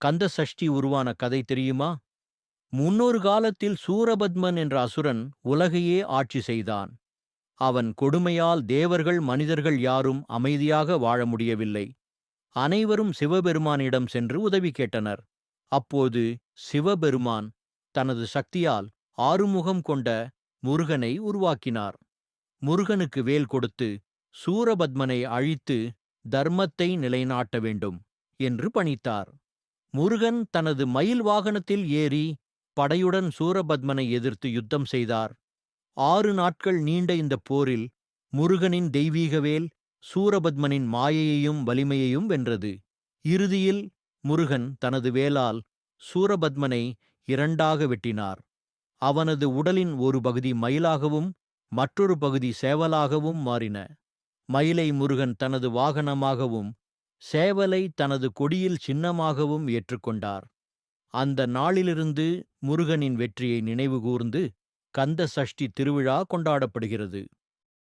கந்த சஷ்டி உருவான கதை தெரியுமா? முன்னொரு காலத்தில் சூரபத்மன் என்ற அசுரன் உலகையே ஆட்சி செய்தான். அவன் கொடுமையால் தேவர்கள் மனிதர்கள் யாரும் அமைதியாக வாழ முடியவில்லை. அனைவரும் சிவபெருமானிடம் சென்று உதவி கேட்டனர். அப்போது சிவபெருமான் தனது சக்தியால் ஆறுமுகம் கொண்ட முருகனை உருவாக்கினார். முருகனுக்கு வேல் கொடுத்து சூரபத்மனை அழித்து தர்மத்தை நிலைநாட்ட வேண்டும் என்று பணித்தார். முருகன் தனது மயில் வாகனத்தில் ஏறி படையுடன் சூரபத்மனை எதிர்த்து யுத்தம் செய்தார். 6 நாட்கள் நீண்ட இந்த போரில் முருகனின் தெய்வீக வேல் சூரபத்மனின் மாயையையும் வலிமையையும் வென்றது. இறுதியில் முருகன் தனது வேலால் சூரபத்மனை இரண்டாக வெட்டினார். அவனது உடலின் ஒரு பகுதி மயிலாகவும் மற்றொரு பகுதி சேவலாகவும் மாறின. மயிலை முருகன் தனது வாகனமாகவும் சேவலை தனது கொடியில் சின்னமாகவும் ஏற்றுக்கொண்டார். அந்த நாளிலிருந்து முருகனின் வெற்றியை நினைவுகூர்ந்து கந்த சஷ்டி திருவிழா கொண்டாடப்படுகிறது.